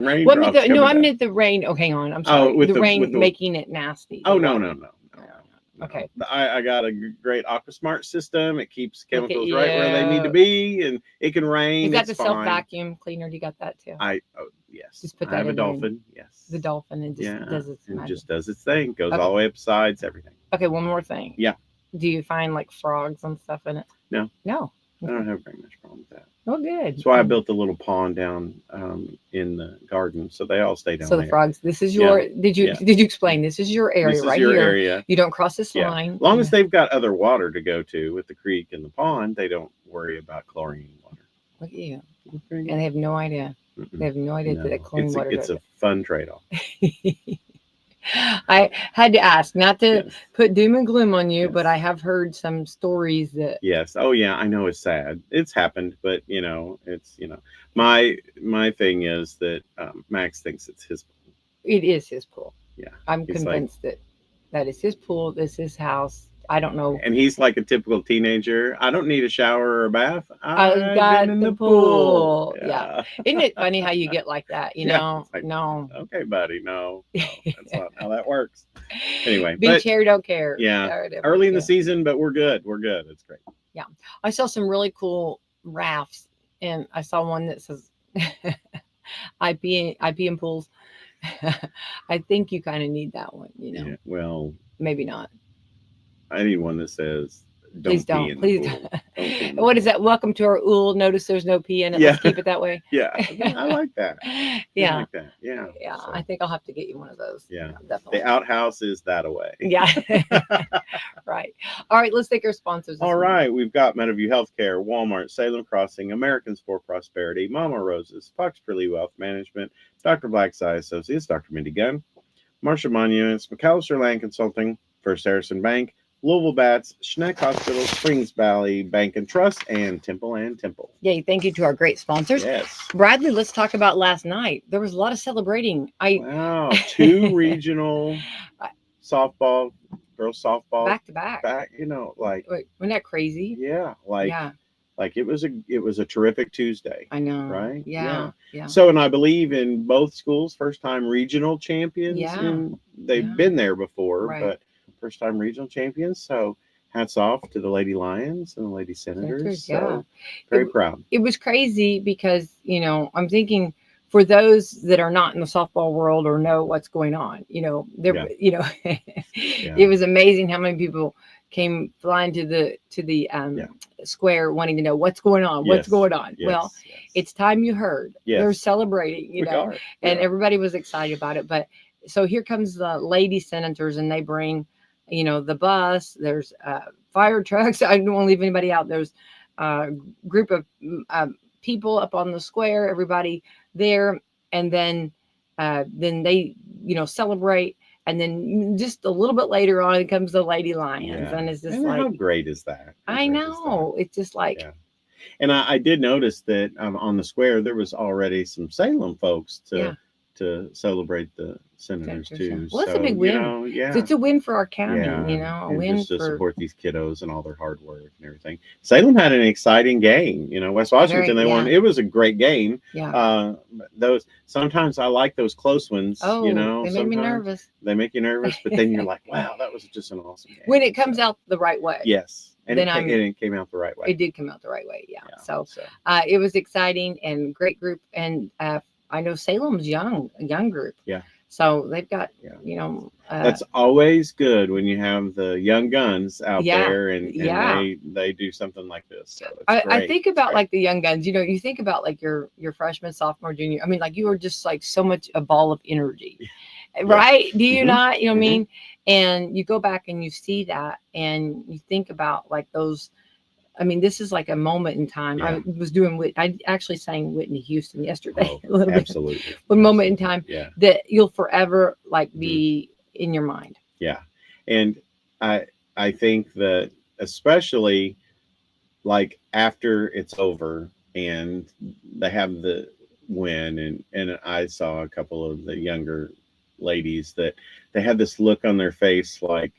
Raindrops No, I coming down. meant the rain. Oh, hang on. I'm Oh, sorry. with The the rain making it nasty. Oh the no, water. no, no, no, no. Okay. I got a great AquaSmart system. It keeps Look at chemicals right where they need to you. be, and it can Is rain. that It's the self fine. vacuum cleaner? You got that too? Yes. Just put I that have a in there. dolphin. Yes. The dolphin and just Yeah. does its And magic. just does its thing. Goes Okay. all the way up sides. Everything. Okay. One more thing. Yeah. Do you find like frogs and stuff in it? No. No. I don't have very much problem with that. Oh, good. That's why I built a little pond down in the garden, so they all stay down So the there. frogs. This is your. Did you explain? This is your area This is right your here. area. You don't cross this Yeah. line. As long as they've got other water to go to with the creek and the pond, they don't worry about chlorine water. Look at you. And And they have no idea. They have no idea that chlorine water. It's a fun trade-off. I had to ask, not to Yes. put doom and gloom on you, but Yes. I have heard some stories that. Yes. Oh yeah, I know it's sad. It's happened, but it's my thing is that Max thinks it's his. It is his pool. Yeah. I'm He's convinced that is his pool. This is his house. I don't know. And he's like a typical teenager. I don't need a shower or a bath. I've got been in the the pool. Yeah. Isn't it funny how you get like that? You know? It's like, No. okay, buddy. No, that's not how that works. Anyway, Beach hair don't care. Yeah. Early in the season, but we're good. We're good. It's great. Yeah. I saw some really cool rafts, and I saw one that says I pee in pools. I think you kind of need that one, Yeah, well, maybe not. I need one that says, Please don't don't. pee in Please the don't. pool. Don't pee in the What is pool. that? Welcome to our ool. Notice there's no pee in it. Yeah. Let's keep it that way. Yeah, I like that. Yeah. I like that. Yeah. Yeah. So, I think I'll have to get you one of those. yeah. Definitely. The outhouse is that away. Yeah. Right. All right. Let's take our sponsors. All right. We've got Meadowview Healthcare, Walmart, Salem Crossing, Americans for Prosperity, Mama Roses, Fox Purley Wealth Management, Dr. Black's Eye Associates, Dr. Mindy Gunn, Marshall Monuments, McAllister Land Consulting, First Harrison Bank, Louisville Bats, Schneck Hospital, Springs Valley Bank and Trust, and Temple and Temple. Yay, thank you to our great sponsors. Yes. Bradley, let's talk about last night. There was a lot of celebrating. Wow. 2 regional softball, girls softball. Back to back. Like. Wait, wasn't that crazy? Yeah. Yeah. Like it was a terrific Tuesday. I know. Right? Yeah. So, and I believe in both schools, first time regional champions. Yeah. And they've been there before, Right. but first time regional champions. So hats off to the Lady Lions and the Lady Senators. So very proud. It was crazy because, I'm thinking for those that are not in the softball world or know what's going on, it was amazing how many people came flying to the square wanting to know what's going on. Yes. Well, it's time you heard. Yes. They're celebrating, and everybody was excited about it. But so here comes the Lady Senators, and they bring, the bus. There's fire trucks. I don't want to leave anybody out. There's a group of people up on the square. Everybody there, and then they celebrate. And then just a little bit later on comes the Lady Lions, and it's just how great is that? I know. It's just like, and I did notice that on the square there was already some Salem folks to celebrate the Senators too. Well, it's a big win. It's a win for our county. A win just to support these kiddos and all their hard work and everything. Salem had an exciting game. West Washington they won. It was a great game. Yeah. Those sometimes I like those close ones. Oh, they make me nervous. They make you nervous, but then you're like, wow, that was just an awesome game. When it comes out the right way. Yes. And then it came out the right way. It did come out the right way. Yeah. So it was exciting and great group. And I know Salem's a young group. Yeah. So they've got, that's always good when you have the young guns out there and they do something like this. So I think about like the young guns, you think about like your freshman, sophomore, junior. I mean, like you were just like so much a ball of energy, right? Do you not, what I mean? And you go back and you see that and you think about like those. I mean, this is like a moment in time. Yeah. I actually sang Whitney Houston yesterday. Oh, a little absolutely. Bit. One moment in time that you'll forever like be in your mind. Yeah. And I think that especially like after it's over and they have the win and I saw a couple of the younger ladies that they had this look on their face like,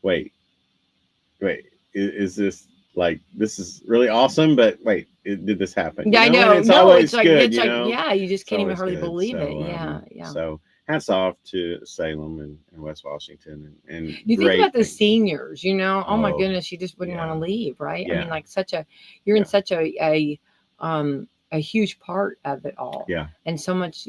wait, is this like, this is really awesome, but wait, did this happen? Yeah, I know. And it's No, always it's like good, it's like yeah, you just it's can't even always hardly good. believe it. So, Yeah, yeah. so hats off to Salem and West Washington and You think great about the things. seniors, oh my Oh, goodness, you just wouldn't want to leave, right? I Yeah. mean, like you're in such a huge part of it all. Yeah. And so much,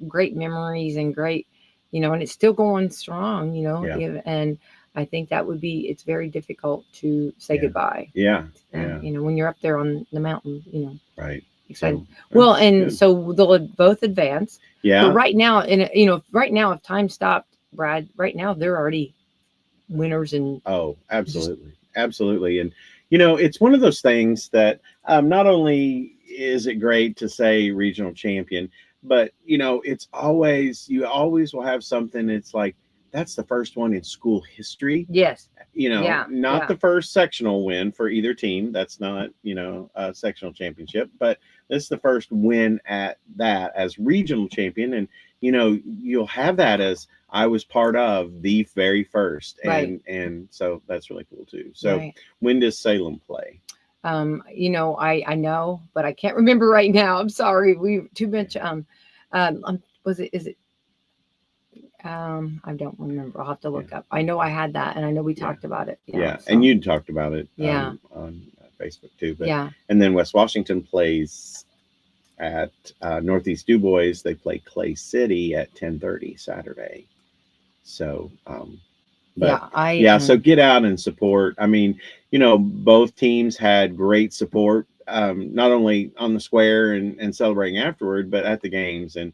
great memories and great, and it's still going strong, Yeah. and I think it's very difficult to say goodbye. Yeah. When you're up there on the mountain, Right. Excited. Well, and good. so they'll both advance. Yeah. But right now, right now, if time stopped, Brad, right now they're already winners and absolutely. Absolutely. And it's one of those things that not only is it great to say regional champion, but it's always, you always will have something. It's like, that's the first one in school history. Yes. Not the first sectional win for either team. That's not, a sectional championship, but this is the first win at that as regional champion. And, you'll have that as I was part of the very first. And so that's really cool too. So when does Salem play? I know, but I can't remember right now. I'm sorry. We too much. Is it? I don't remember. I'll have to look up. I know I had that, and I know we talked about it. And you talked about it. On Facebook too. But, and then West Washington plays at Northeast Du Bois. They play Clay City at 10:30 Saturday. So, so get out and support. I mean, both teams had great support, not only on the square and celebrating afterward, but at the games and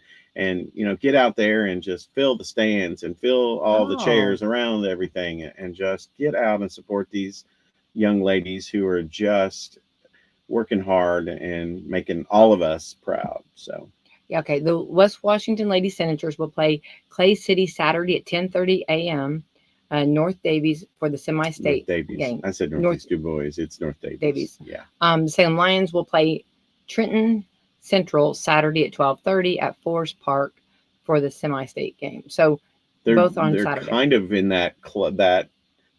get out there and just fill the stands and fill all the chairs around everything and just get out and support these young ladies who are just working hard and making all of us proud. So. Yeah, okay. The West Washington Lady Senators will play Clay City Saturday at 10:30 a.m. North Davies for the semi-state game. I said Northeast Du Bois. It's North Davies. Yeah. Salem Lions will play Trenton Central Saturday at 12:30 at Forest Park for the semi-state game. So they're both on Saturday. Kind of in that club that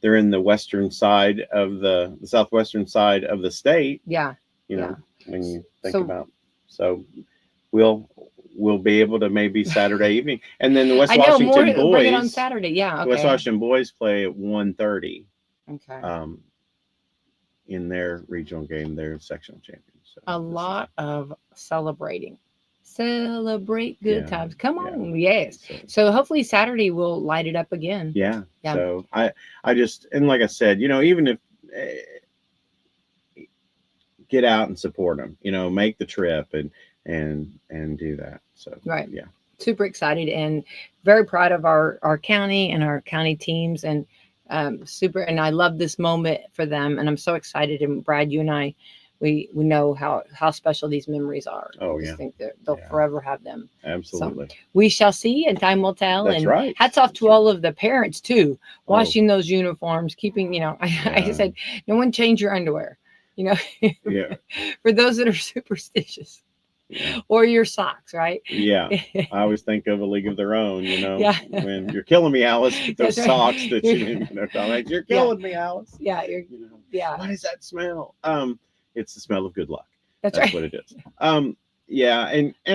they're in the western side of the southwestern side of the state. Yeah. When you think about, so we'll be able to maybe Saturday evening, and then the West Washington boys bring it on Saturday. Yeah, okay. The West Washington boys play at 1:30. Okay. In their regional game, their sectional champions. So a lot of celebrating. Celebrate good times. Come on, yes. So hopefully Saturday will light it up again. Yeah. So I just, and like I said, even if get out and support them, make the trip and do that. So yeah, super excited and very proud of our county and our county teams and super. And I love this moment for them, and I'm so excited. And Brad, you and I, we know how special these memories are. Oh, I just think that they'll forever have them. Absolutely. So we shall see, and time will tell. That's and right. Hats off to all of the parents too, washing those uniforms, keeping. I said, no one change your underwear. For those that are superstitious. Yeah. Or your socks, right? Yeah. I always think of A League of Their Own, when you're killing me, Alice, with those socks that you're killing me, Alice. Yeah. What does that smell? It's the smell of good luck. That's right. What it is. And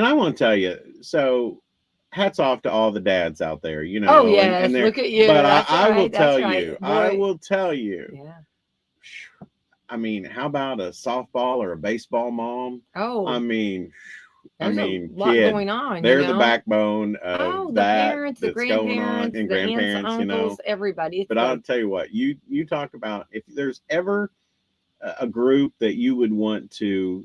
I want to tell you, so hats off to all the dads out there, Oh yeah, look at you. But I will tell you. Yeah. I mean, how about a softball or a baseball mom? Oh, I mean, there's a lot going on. They're the backbone of the parents, the grandparents, the grandparents, uncles, everybody. But I'll tell you what, you talk about, if there's ever a group that you would want to,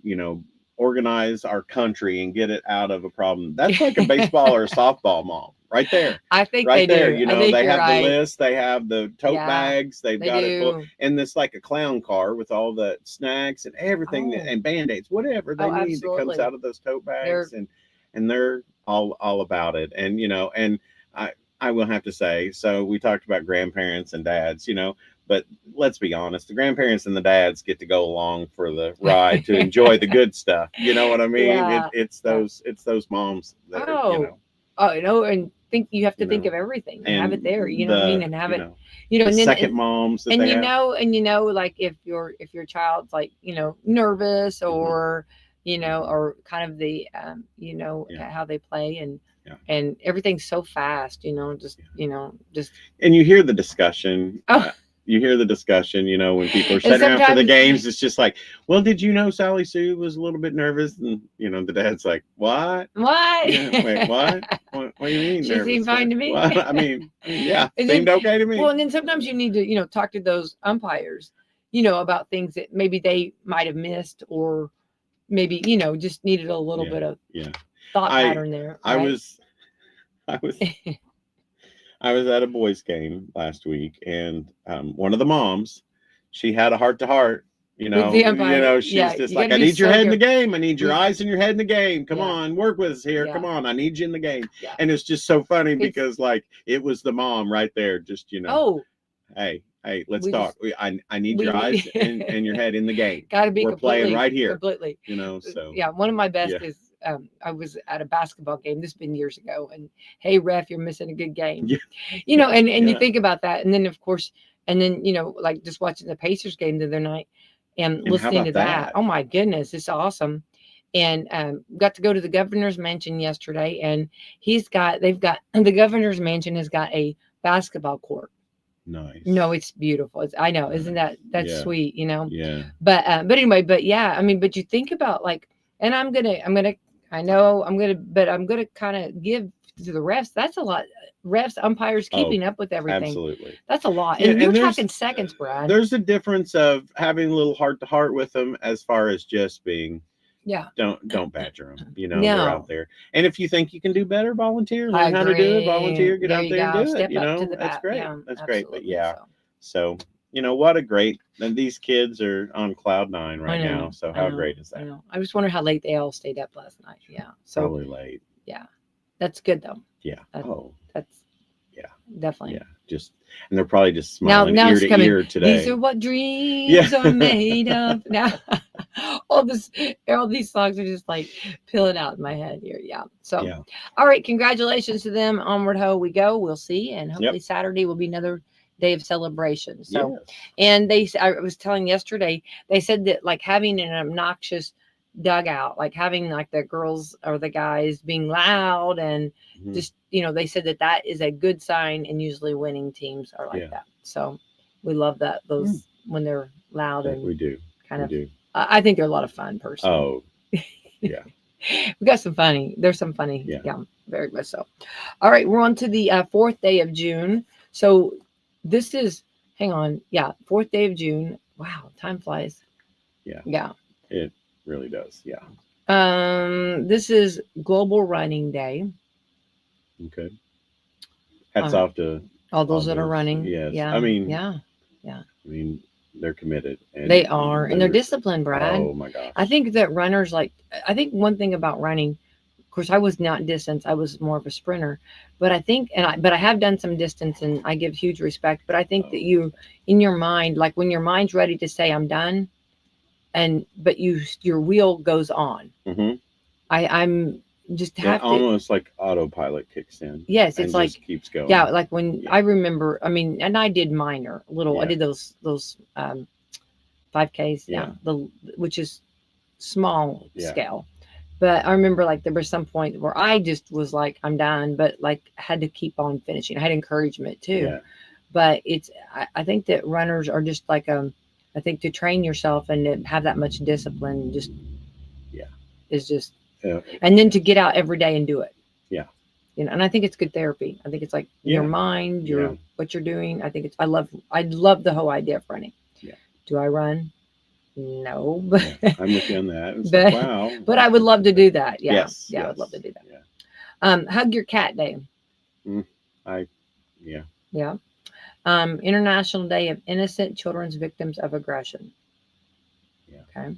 organize our country and get it out of a problem, that's like a baseball or a softball mom. Right there. I think right they there. do. They have the list. They have the tote bags. They've got it full, and this like a clown car with all the snacks and everything and Band-Aids, whatever they need that comes out of those tote bags, and they're all about it. And and I will have to say, so we talked about grandparents and dads, but let's be honest, the grandparents and the dads get to go along for the ride to enjoy the good stuff. You know what I mean? Yeah. It's those moms that and think you have to think of everything and have it there. You know what I mean? And have it, and then second moms. And like if your child's like nervous or or kind of the how they play and everything's so fast. Just. And you hear the discussion. Oh. You hear the discussion, when people are setting around for the games. It's just like, well, did you know Sally Sue was a little bit nervous? And, the dad's like, what? What? Yeah, wait, what? What do you mean She nervous? seemed fine to me. Well, I mean, yeah, seemed okay to me. Well, and then sometimes you need to, talk to those umpires, about things that maybe they might have missed or maybe, just needed a little bit of thought pattern there. Right? I was at a boys game last week, and one of the moms, she had a heart-to-heart. She's just like, I need your head in the game. I need your eyes and your head in the game. Come on, work with us here. Come on, I need you in the game. Yeah. And it's just so funny because like it was the mom right there, just hey, let's talk. I need your eyes and your head in the game. Gotta be. We're playing right here. Completely. So yeah, one of my best is. I was at a basketball game. This has been years ago. And hey, ref, you're missing a good game. Yeah. And you think about that. And then, of course, like just watching the Pacers game the other night and listening to that. Oh, my goodness. It's awesome. And got to go to the governor's mansion yesterday. And the governor's mansion has got a basketball court. Nice. No, it's beautiful. I know. Isn't that's sweet, Yeah. But anyway, but you think about like, and I'm going to kind of give to the refs. That's a lot. Refs, umpires, keeping up with everything. Absolutely. That's a lot. And you're talking seconds, Brad. There's a difference of having a little heart-to-heart with them as far as just being, don't badger them. They're out there. And if you think you can do better, volunteer. Learn how to do it. Volunteer. Get out there and do it. That's great. That's great. But so what a great, and these kids are on cloud 9 right now. So how great is that? I just wonder how late they all stayed up last night. Yeah. So probably late. Yeah. That's good though. Yeah. That's definitely. Yeah. And they're probably just smiling ear to ear today. These are what dreams are made of. Now all these songs are just like peeling out in my head here. Yeah. So all right, congratulations to them. Onward ho we go. We'll see. And hopefully Saturday will be another day of celebration. So, and I was telling yesterday, they said that like having an obnoxious dugout, like having like the girls or the guys being loud and just, they said that is a good sign, and usually winning teams are like that. So we love that. Those when they're loud and we do kind of, I think they're a lot of fun personally. Oh, yeah. We got some funny. There's some funny. Yeah, very much so. All right. We're on to the 4th day of June. So, this is, hang on. Yeah. 4th day of June. Wow. Time flies. Yeah. Yeah. It really does. Yeah. This is Global Running Day. Okay. Hats off to all those that are running. Yes. Yeah. I mean, yeah. I mean, they're committed. And they are. And they're disciplined, Brad. Oh my gosh. I think that runners I think one thing about running, of course, I was not distance. I was more of a sprinter, but I think, but I have done some distance and I give huge respect, but I think that you, in your mind, like when your mind's ready to say, I'm done, but your wheel goes on. Mm-hmm. I'm just have to. Almost like autopilot kicks in. Yes. It's like, keeps going. Yeah. Like when I remember, I mean, and I did minor little, I did those 5Ks. Yeah. Which is small scale. But I remember like there was some point where I just was like, I'm done, but like had to keep on finishing. I had encouragement too. Yeah. But I think that runners are just like, I think to train yourself and to have that much discipline is just, and then to get out every day and do it. Yeah. And I think it's good therapy. I think it's like your mind, what you're doing. I think I love the whole idea of running. Yeah. Do I run? No, but I'm with you on that. It's like, wow. But I would love to do that. Yeah. Yes. I would love to do that. Yeah. Hug your cat day. Yeah. International Day of Innocent Children's Victims of Aggression. Yeah. Okay.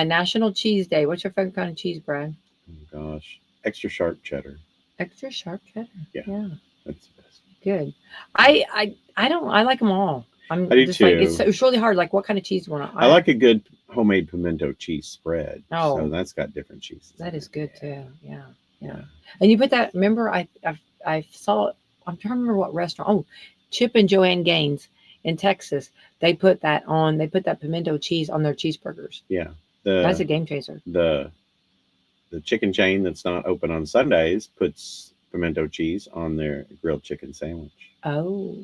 National Cheese Day. What's your favorite kind of cheese, Brad? Oh gosh, extra sharp cheddar. Extra sharp cheddar. Yeah. That's the best. Good. I like them all. I do just too. Like it's really hard. Like, what kind of cheese do you want? I like a good homemade pimento cheese spread. Oh, so that's got different cheeses. That is good too. Yeah. And you put that. Remember, I I saw, I'm trying to remember what restaurant. Oh, Chip and Joanne Gaines in Texas. They put that pimento cheese on their cheeseburgers. Yeah. That's a game changer. The chicken chain that's not open on Sundays puts pimento cheese on their grilled chicken sandwich. Oh.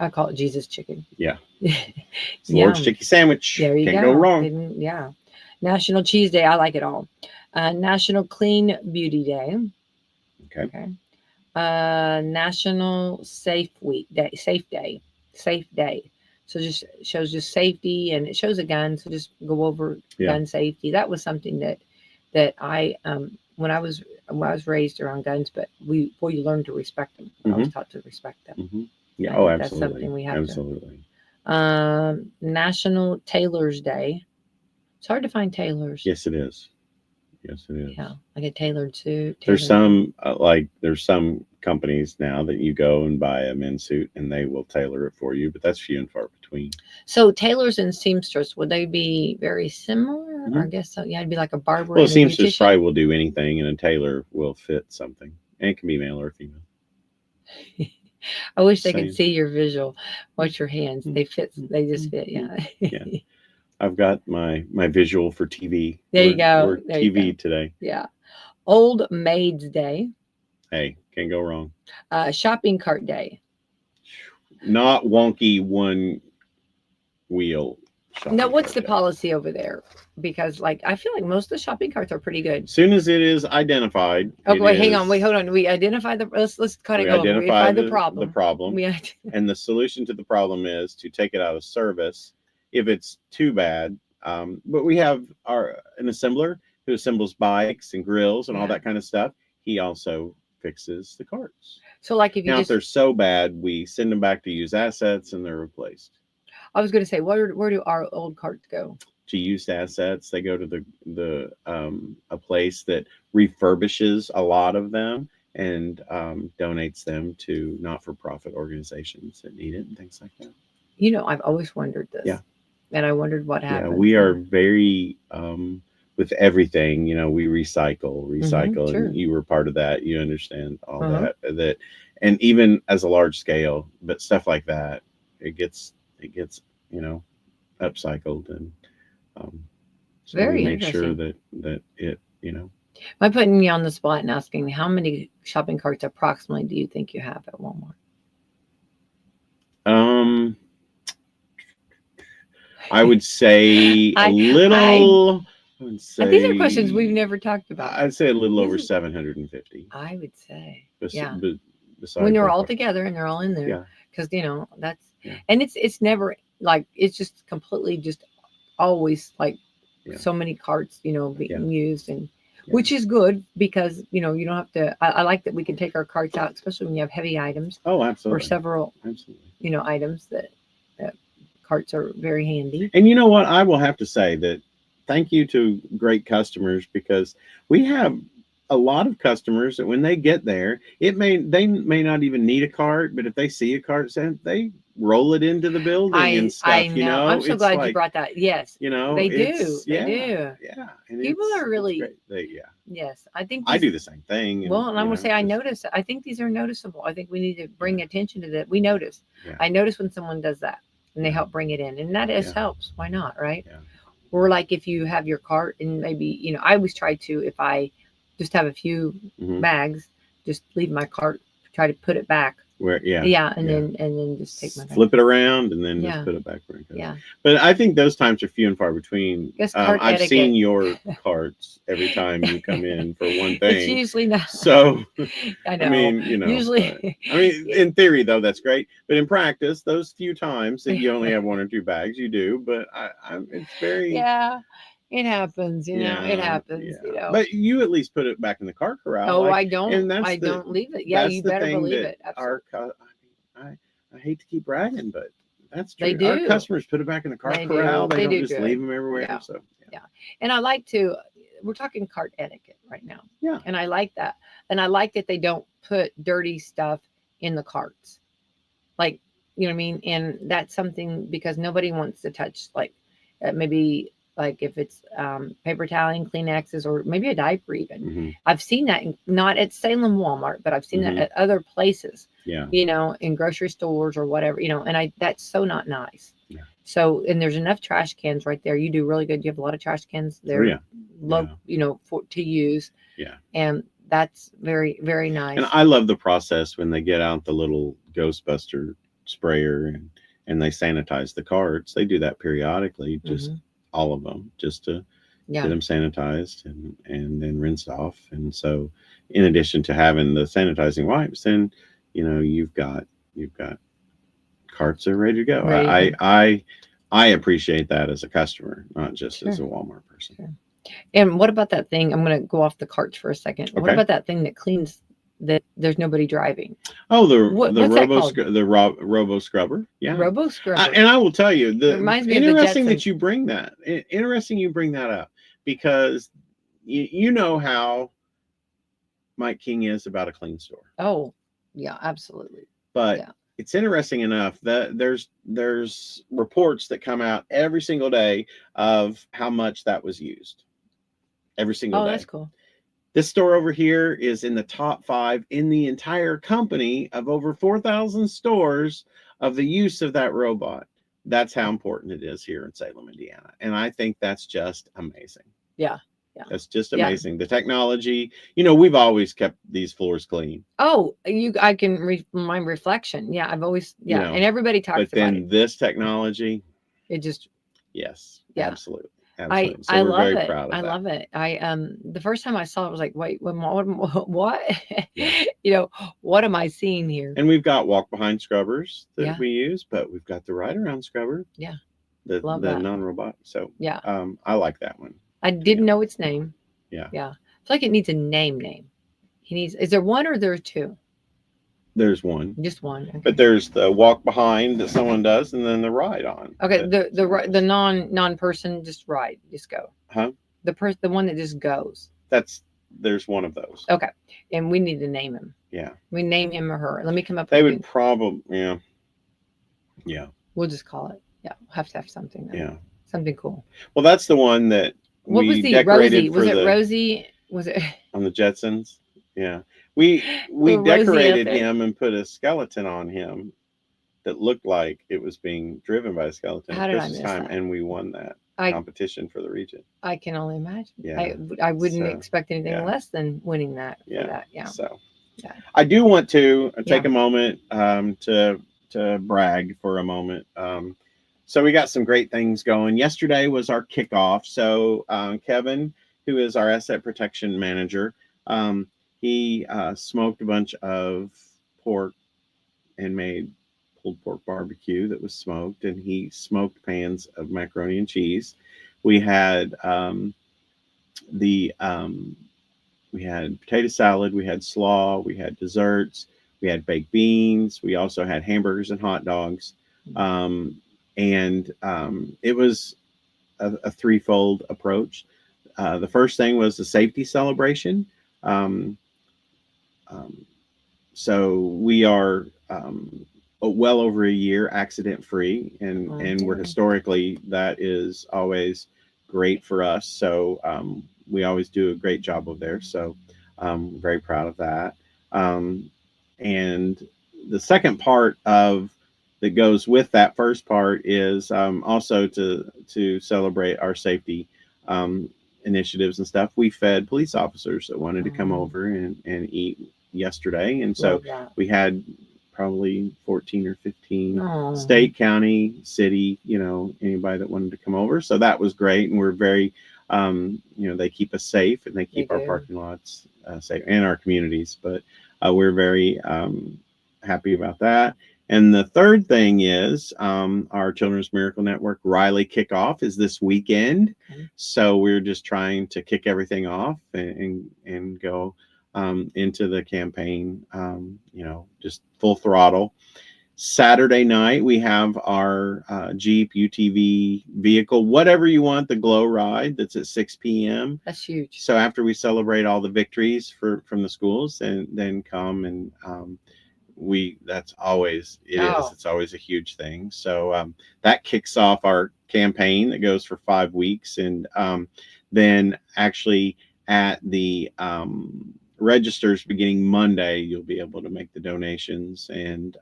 I call it Jesus chicken. Yeah. It's Lord's chicken sandwich. There you Can't go wrong. Yeah. National Cheese Day. I like it all. National Clean Beauty Day. Okay. National Safe Day. So just shows just safety, and it shows a gun. So just go over gun safety. That was something that I when I was raised around guns, but you learn to respect them. I was taught to respect them. Mm-hmm. Yeah. Absolutely. That's something we have absolutely. National Tailors Day. It's hard to find tailors. Yes, it is. Yeah, like a tailored suit. There's some companies now that you go and buy a men's suit and they will tailor it for you, but that's few and far between. So tailors and seamstress, would they be very similar? I guess so. Yeah, it'd be like a barber. Well, a seamstress probably will do anything, and a tailor will fit something, and it can be male or female. I wish they could see your visual. Watch your hands; they fit. They just fit. Yeah. Yeah. I've got my visual for TV. There you go. We're TV today. Yeah. Old Maids Day. Hey, can't go wrong. Shopping Cart Day. Not wonky one wheel. Now, what's the policy over there? Because I feel like most of the shopping carts are pretty good. As soon as it is identified. Okay, hold on. We identify let's kind of go. We identify the problem. The problem. And the solution to the problem is to take it out of service if it's too bad. But we have an assembler who assembles bikes and grills and all that kind of stuff. He also fixes the carts. So if they're so bad, we send them back to use assets and they're replaced. I was going to say, where do our old carts go? To used assets. They go to a place that refurbishes a lot of them and donates them to not-for-profit organizations that need it and things like that. I've always wondered this. Yeah. And I wondered what happened. Yeah, we are very with everything, we recycle, sure. and you were part of that. You understand all that, and even as a large scale, but stuff like that, it gets upcycled, and so very we make sure that it, I'm putting you on the spot and asking, how many shopping carts approximately do you think you have at Walmart? I would say a little. I would say these are questions we've never talked about. I'd say a little over 750. I would say, when they're all together and they're all in there, because that's and it's never it's just completely just always so many carts being used, and which is good because you don't have to. I like that we can take our carts out, especially when you have heavy items. Oh, absolutely. Or several items that carts are very handy. And you know what? I will have to say that thank you to great customers, because we have a lot of customers that when they get there, they may not even need a cart, but if they see a cart sent, they roll it into the building and stuff. I know. I'm so glad you brought that. Yes, they do. They do. Yeah, people are really. Yes, I think I do the same thing. And I'm gonna say I notice. I think these are noticeable. I think we need to bring attention to that. We notice. Yeah. I notice when someone does that, and they help bring it in, and that helps. Why not, right? Yeah. Or if you have your cart, and maybe I always try to, if I just have a few bags, just leave my cart, try to put it back. Then just take my flip it around and then just put it back where it goes. Yeah. But I think those times are few and far between. I've seen your carts every time you come in for one thing. It's usually not. So I know. I mean, usually. In theory though, that's great. But in practice, those few times that you only have one or two bags, you do. But it's very. Yeah. It happens, it happens, But you at least put it back in the cart corral. Oh, I don't. I don't leave it. Yeah, you better believe it. I hate to keep bragging, but that's true. They do. Our customers put it back in the cart corral. They don't just leave them everywhere. Yeah. So and I we're talking cart etiquette right now. Yeah. And I like that. And I like that they don't put dirty stuff in the carts. You know what I mean? And that's something because nobody wants to touch maybe like if it's paper toweling, Kleenexes, or maybe a diaper even. I've seen that not at Salem Walmart, but I've seen that at other places. Yeah. In grocery stores or whatever, and that's so not nice. Yeah. So, and there's enough trash cans right there. You do really good. You have a lot of trash cans there, low, to use. Yeah. And that's very, very nice. And I love the process when they get out the little Ghostbuster sprayer and they sanitize the carts. They do that periodically, just all of them, just to get them sanitized and then rinsed off. And so, in addition to having the sanitizing wipes, then you've got carts that are ready to go. I appreciate that as a customer, not just as a Walmart person. Sure. And what about that thing? I'm going to go off the carts for a second. Okay. What about that thing that cleans that there's nobody driving? Oh, the robo scrubber. Yeah. Robo scrubber. And I will tell you, interesting that you bring that. Interesting you bring that up, because you know how Mike King is about a clean store. Oh, yeah, absolutely. But it's interesting enough that there's reports that come out every single day of how much that was used. Every single day. Oh, that's cool. This store over here is in the top 5 in the entire company of over 4,000 stores of the use of that robot. That's how important it is here in Salem, Indiana. And I think that's just amazing. Yeah. Yeah. That's just amazing. The technology, we've always kept these floors clean. Oh, I can my reflection. Yeah. I've always, and everybody talks about it. But then this technology, it just, yes, yeah, absolutely. So I we're love very it. proud of I that. love it. The first time I saw it, I was like, wait, what? Yeah. What am I seeing here? And we've got walk behind scrubbers that we use, but we've got the ride around scrubber. Yeah. The non-robot. So I like that one. I didn't know its name. Yeah. Yeah. I feel like it needs a name. Is there one or there are two? There's one. Just one. Okay. But there's the walk behind that someone does, and then the ride on. Okay. The non-person just ride, just go. Huh? The one that just goes. There's one of those. Okay. And we need to name him. Yeah. We name him or her. Let me come up. They would probably, yeah. We'll just call it. Yeah. We'll have to have something. Yeah. Something cool. Well, that's the one that what was the Rosie? Was it Rosie? Was it on the Jetsons? Yeah. We decorated him and put a skeleton on him that looked like it was being driven by a skeleton at Christmas time, and we won that competition for the region. I can only imagine. Yeah. I wouldn't expect anything less than winning that. Yeah. So I do want to take a moment to brag for a moment. So we got some great things going. Yesterday was our kickoff. So Kevin, who is our asset protection manager, he smoked a bunch of pork and made pulled pork barbecue that was smoked, and he smoked pans of macaroni and cheese. We had we had potato salad, we had slaw, we had desserts, we had baked beans, we also had hamburgers and hot dogs. And it was a threefold approach. The first thing was the safety celebration. So we are well over a year accident free, and we're historically, that is always great for us. So we always do a great job over there. So I'm very proud of that. And the second part that goes with that first part is also to celebrate our safety initiatives and stuff. We fed police officers that wanted to come over and eat yesterday, and so we had probably 14 or 15 state, county, city, anybody that wanted to come over. So that was great, and we're very they keep us safe, and they keep our parking lots safe and our communities. But we're very happy about that. And the third thing is our Children's Miracle Network Riley kickoff is this weekend. So we're just trying to kick everything off and go into the campaign, just full throttle. Saturday night, we have our Jeep UTV vehicle, whatever you want, the Glow Ride, that's at 6 p.m. That's huge. So after we celebrate all the victories from the schools, and then come and that's always, it's always a huge thing. So that kicks off our campaign that goes for 5 weeks. And then actually at the registers beginning Monday, you'll be able to make the donations. And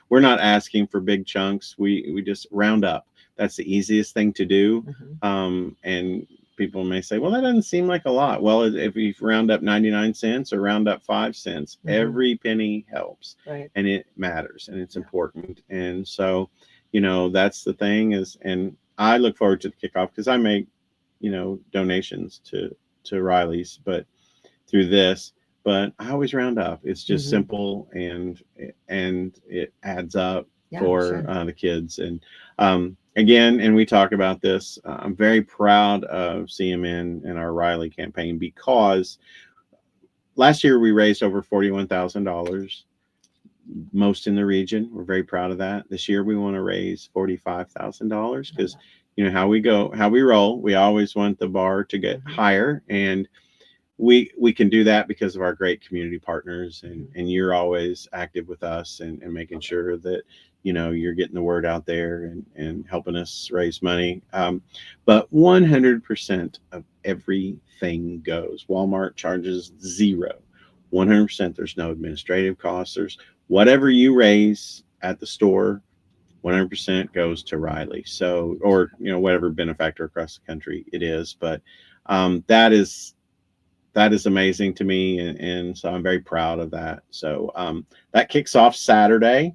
we're not asking for big chunks. We just round up. That's the easiest thing to do. And people may say, well, that doesn't seem like a lot. Well, if we round up 99 cents or round up 5 cents, every penny helps. Right. And it matters, and it's important. And so, you know, that's the thing is, and I look forward to the kickoff because I make, you know, donations to Riley's, but through this, but I always round up. It's just simple, and it adds up for the kids. And again, and we talk about this, I'm very proud of CMN and our Riley campaign, because last year we raised over $41,000, most in the region. We're very proud of that. This year we want to raise $45,000 because you know how we roll. We always want the bar to get higher, and we can do that because of our great community partners, and you're always active with us and making sure that, you know, you're getting the word out there and helping us raise money. But 100% of everything goes. Walmart charges 0. 100%. There's no administrative costs. There's whatever you raise at the store, 100% goes to Riley. So, or, you know, whatever benefactor across the country it is. But that is amazing to me. And so I'm very proud of that. So that kicks off Saturday,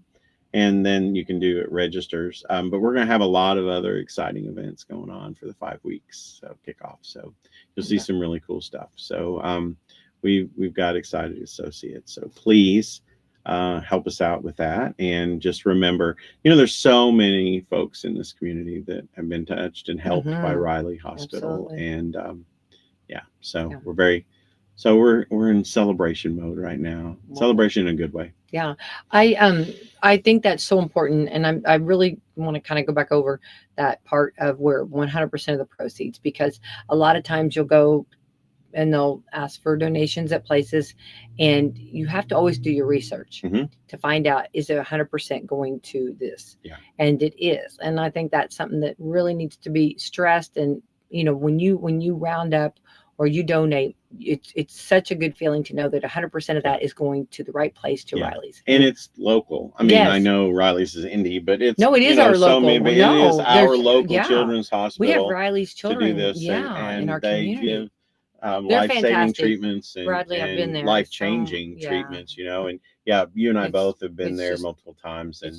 and then you can do it registers. But we're going to have a lot of other exciting events going on for the 5 weeks kickoff. So you'll see some really cool stuff. So we've got excited associates. So please help us out with that. And just remember, you know, there's so many folks in this community that have been touched and helped by Riley Hospital. Absolutely. And we're in celebration mode right now. Wow. Celebration in a good way. Yeah. I think that's so important. And I really want to kind of go back over that part of where 100% of the proceeds, because a lot of times you'll go and they'll ask for donations at places, and you have to always do your research to find out, is it 100% going to this? Yeah. And it is. And I think that's something that really needs to be stressed. And, you know, when you round up or you donate, it's such a good feeling to know that 100% of that is going to the right place, to Riley's. And it's local. I mean, I know Riley's is indie, but it's it is our local. It is our local children's hospital. We have Riley's children to do this, and in our they community. Give life-saving treatments and, Bradley, I've been there, life-changing treatments, you know. And you and I both have been there multiple times, and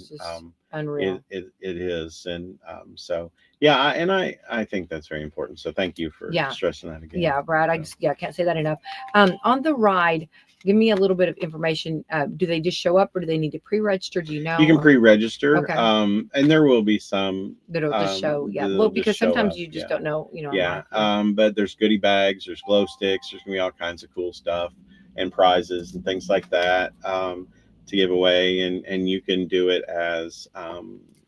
unreal. It is. And so I think that's very important. So thank you for stressing that again. Yeah, Brad, I can't say that enough. On the ride, give me a little bit of information. Do they just show up, or do they need to pre-register? Do you know? You can pre-register. Okay. And there will be some that'll just show. Yeah. Well, because sometimes you just don't know, you know. Yeah. But there's goodie bags, there's glow sticks, there's gonna be all kinds of cool stuff and prizes and things like that to give away. And you can do it as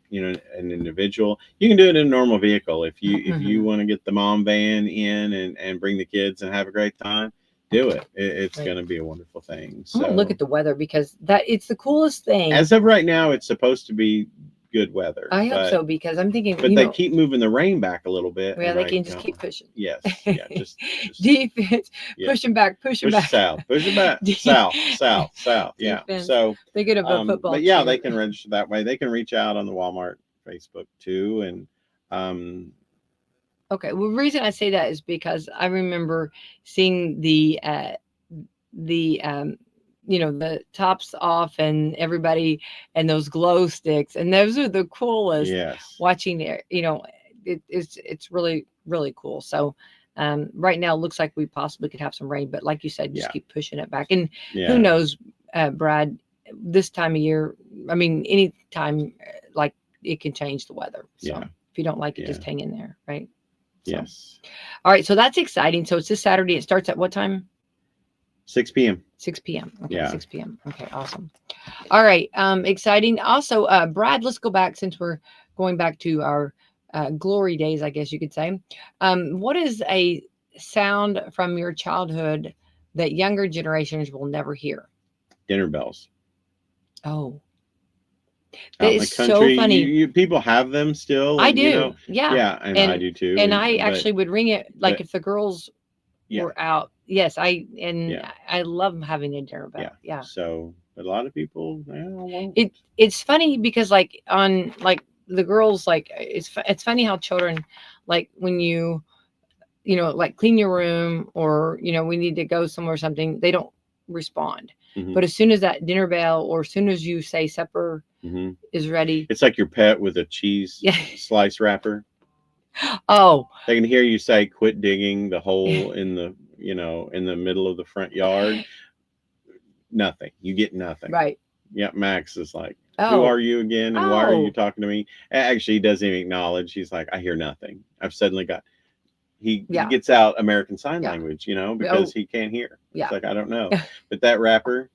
you know, an individual. You can do it in a normal vehicle. If you want to get the mom van in and bring the kids and have a great time, do it. It's going to be a wonderful thing. So look at the weather, because it's the coolest thing. As of right now, it's supposed to be good weather. I hope so, because I'm thinking, but they keep moving the rain back a little bit. Yeah, they can just keep pushing. Yes. Yeah. Just defense. Pushing back. Push south. Push it back. South. Yeah. Defense. So they get a football. But yeah, they can register that way. They can reach out on the Walmart Facebook too. And okay. Well, the reason I say that is because I remember seeing the you know, the tops off and everybody and those glow sticks, and those are the coolest. Yes. Watching it, you know, it's really, really cool. So right now it looks like we possibly could have some rain, but like you said, just keep pushing it back. And who knows, Brad, this time of year, I mean, any time, like, it can change the weather. So if you don't like it, just hang in there, right? So. Yes. All right. So that's exciting. So it's this Saturday. It starts at what time? 6 p.m. 6 p.m. Okay, 6 p.m. Okay, awesome. All right, exciting. Also, Brad, let's go back, since we're going back to our glory days, I guess you could say. What is a sound from your childhood that younger generations will never hear? Dinner bells. Oh, Out that in the is country, so funny. people have them still. I And, do. yeah, and I do too. And I actually would ring it like but- if the girls yeah, were out. Yes, I Yeah. love having a dinner bell. Yeah. So, but a lot of people, won't. It's funny because like on like the girls, like it's funny how children, like when you know, like clean your room or, you know, we need to go somewhere or something, they don't respond. Mhm. But as soon as that dinner bell or as soon as you say supper Mhm. is ready, It's like your pet with a cheese Yeah. slice wrapper. oh, They can hear you say, "Quit digging the hole in the, in the middle of the front yard." Nothing. You get nothing. right. Yeah, Max is like, "Who Oh, are you again? And why are you oh, talking to me?" Actually, he doesn't even acknowledge. He's like, "I hear nothing." I've suddenly got. He Yeah. gets out American Sign Yeah. Language, because he can't hear. Yeah. It's like, I don't know. But that wrapper,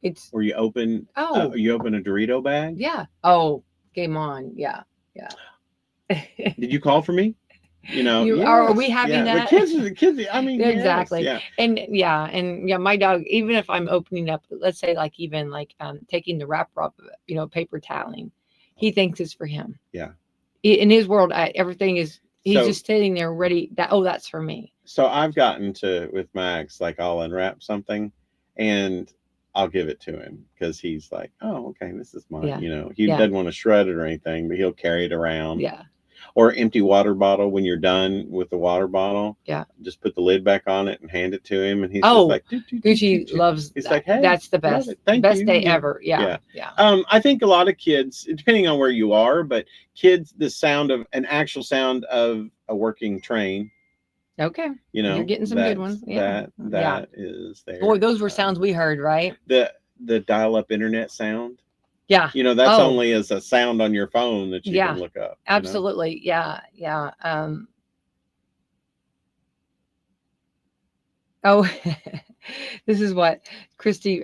it's where you open a Dorito bag. yeah. Oh, game on. Yeah. Yeah. Did you call for me? Are we having that? The kids. I mean, exactly. Yes, And my dog, even if I'm opening up, let's say like even like taking the wrapper off, paper toweling, he thinks it's for him. Yeah. In his world, everything is. He's So- just sitting there ready. That's for me. So I've gotten to with Max, like I'll unwrap something, and I'll give it to him because he's like, "Oh, okay, this is mine." Yeah. He Yeah. doesn't want to shred it or anything, but he'll carry it around. Yeah. Or empty water bottle. When you're done with the water bottle, Yeah. just put the lid back on it and hand it to him, and he's Oh, just like, Gucci loves. He's that. like, "Hey, that's the best. love it. Thank best you." day ever. Yeah. I think a lot of kids, depending on where you are, but kids, the sound of an actual sound of a working train. Okay. You're getting some good ones. Yeah. That is there. Boy, those were sounds we heard, right? The dial-up internet sound. Yeah. That's only as a sound on your phone that you can look up. Absolutely. Yeah. Yeah. Oh, this is what Christy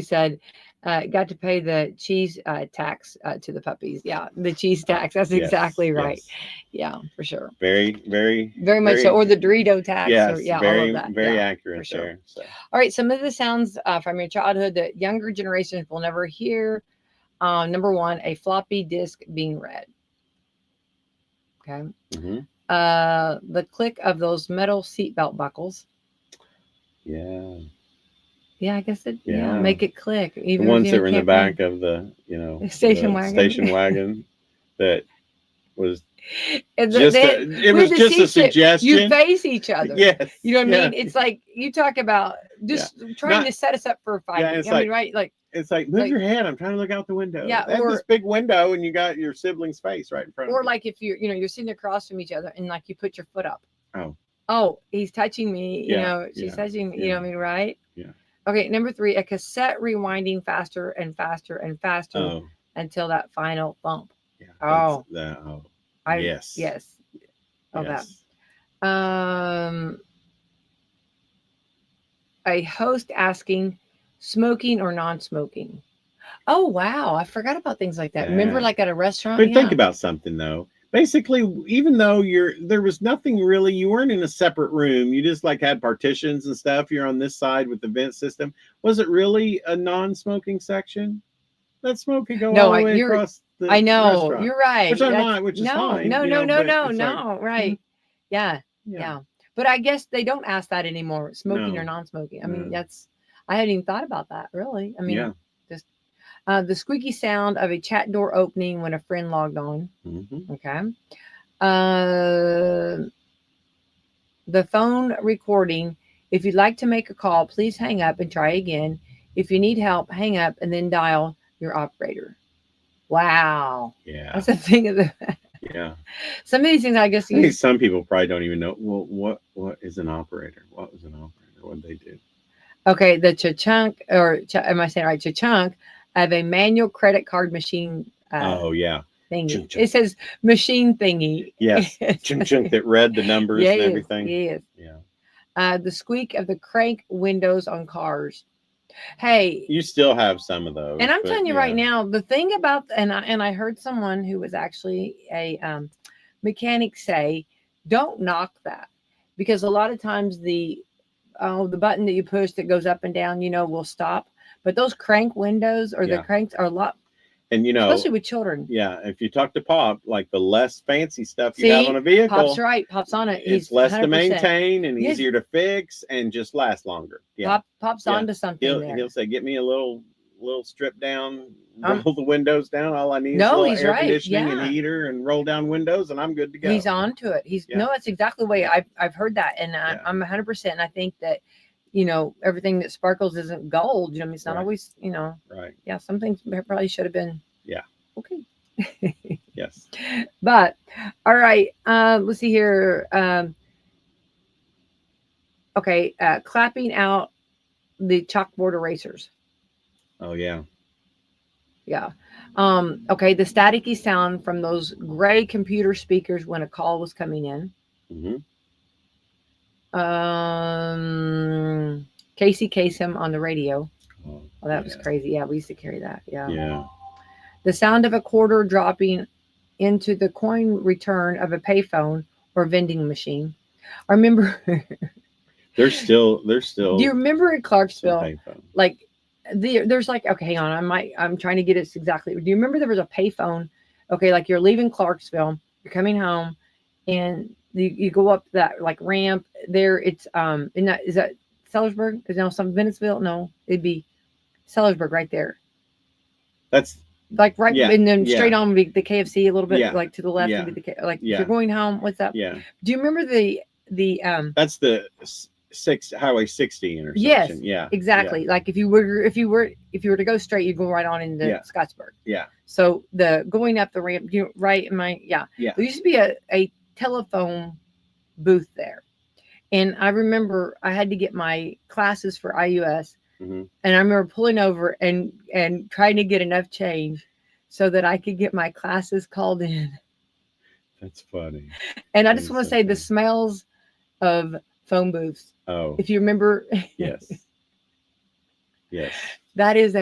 said, got to pay the cheese tax to the puppies. Yeah, the cheese tax. That's exactly right. Yes. Yeah, for sure. Very, very, very much so. Or the Dorito tax. Yes, all of that. Very accurate sure. there. So. All right, some of the sounds from your childhood that younger generations will never hear. Number one, a floppy disk being read. Okay. Mm-hmm. The click of those metal seatbelt buckles. Yeah. Yeah, I guess it. Yeah, make it click. Even the ones that were in the back of the, station wagon. Station wagon, that was it was just a suggestion. You face each other. Yes. You know what I mean? It's like you talk about just trying to set us up for a fight. Yeah, I mean, right? Like it's like move your head. I'm trying to look out the window. Yeah, they have this big window, and you got your sibling's face right in front. Or of you. like if you're sitting across from each other, and like you put your foot up. Oh, he's touching me. She's touching me. You know what I mean? Right? Yeah. Okay, number 3, a cassette rewinding faster and faster and faster until that final bump. Yeah. Yes. Oh, yes. that. A host asking, smoking or non-smoking. Oh wow, I forgot about things like that. Remember, like at a restaurant. But think about something though. Basically, even though there was nothing really, you weren't in a separate room. You just like had partitions and stuff. You're on this side with the vent system. Was it really a non-smoking section? That smoke could go all the way across the I know, restaurant. You're right. Which is fine. No. Right. Yeah. But I guess they don't ask that anymore. Smoking or non-smoking. I mean, I hadn't even thought about that. Really. I mean, just the squeaky sound of a chat door opening when a friend logged on. Mm-hmm. Okay. The phone recording. If you'd like to make a call, please hang up and try again. If you need help, hang up and then dial your operator. Wow. Yeah. That's a thing of the. Yeah. Some of these things, I guess. I think some people probably don't even know. Well, what is an operator? What was an operator? What did they do? Okay, the cha-chunk, or am I saying right? Cha-chunk of a manual credit card machine. Thingy. Chunk. It says machine thingy. Yes, chunk that read the numbers and everything. Yes. Yeah. The squeak of the crank windows on cars. Hey, you still have some of those. And I'm telling you right now, the thing about and I heard someone who was actually a mechanic say, don't knock that, because a lot of times the the button that you push that goes up and down, will stop. But those crank windows or the cranks are a lot. And especially with children. Yeah, if you talk to Pop, like the less fancy stuff you have on a vehicle, Pop's right. Pop's on it. It's less 100%. To maintain and easier to fix and just lasts longer. Yeah, Pop's onto something. He'll say, "Get me a little strip down, roll the windows down. All I need is a little air conditioning and heater, and roll down windows, and I'm good to go." He's onto it. No, that's exactly the way I've heard that, and I'm 100%. And I think that everything that sparkles isn't gold. It's not always. Right. Yeah, some things probably should have been. Yeah. Okay. Yes. But all right. Let's see here. Okay. Clapping out the chalkboard erasers. Oh yeah. Yeah. Okay. The staticky sound from those gray computer speakers when a call was coming in. Casey Kasem on the radio. Oh, that was crazy. Yeah, we used to carry that. Yeah. Yeah. The sound of a quarter dropping into the coin return of a payphone or vending machine. I remember. There's still. Do you remember in Clarksville? Like, there's like, okay, hang on. I'm trying to get it exactly. Do you remember there was a payphone? Okay, like you're leaving Clarksville, you're coming home, and you go up that like ramp there. It's is that Sellersburg? Is no some Venticeville? No, it'd be Sellersburg right there. That's like right, and then straight on would be the KFC a little bit, like to the left would be the if you're going home. What's up? Yeah. Do you remember the That's the Highway 60 intersection. Yes. Yeah. Exactly. Yeah. Like if you were to go straight, you'd go right on into Scottsburg. Yeah. So the going up the ramp, right? Yeah. There used to be a telephone booth there, and I remember I had to get my classes for IUS. Mm-hmm. And I remember pulling over and trying to get enough change so that I could get my classes called in. That's funny. And I just want to say the smells of phone booths. Oh. If you remember. Yes. Yes. That is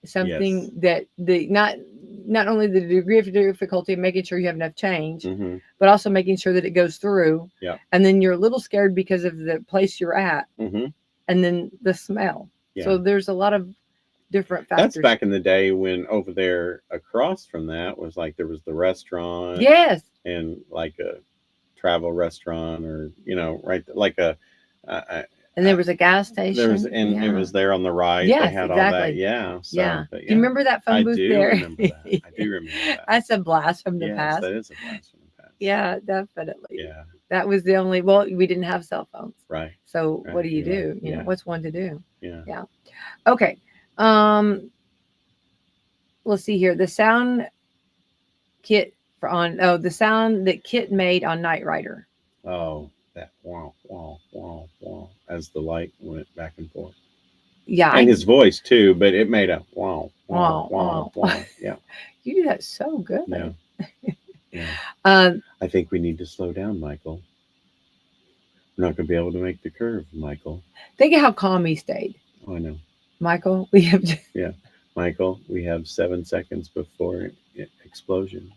something that not only the degree of difficulty of making sure you have enough change, but also making sure that it goes through. Yeah. And then you're a little scared because of the place you're at. Mm-hmm. And then the smell. Yeah. So there's a lot of different factors. That's back in the day when over there across from that was like there was the restaurant. Yes. And like a travel restaurant or, right, like a. And there was a gas station. It was there on the right. Yes, they had exactly. all that. Yeah. So, yeah. Do you remember that phone booth there? I do remember that. That's a blast from the past. That is a blast from the past. Yeah, definitely. Yeah. That was the only, we didn't have cell phones. Right. So what do you do? You know, what's one to do? Yeah. Yeah. Okay. Let's see here. The sound the sound that Kit made on Knight Rider. Oh, that wow, wow, wow, wow, as the light went back and forth. Yeah. And his voice too, but it made a wow, wow, wow, wow. Yeah. You do that so good. Yeah. Yeah. I think we need to slow down, Michael. We're not going to be able to make the curve, Michael. Think of how calm he stayed. Oh, I know. Michael, we have to... Yeah. Michael, we have 7 seconds before explosion.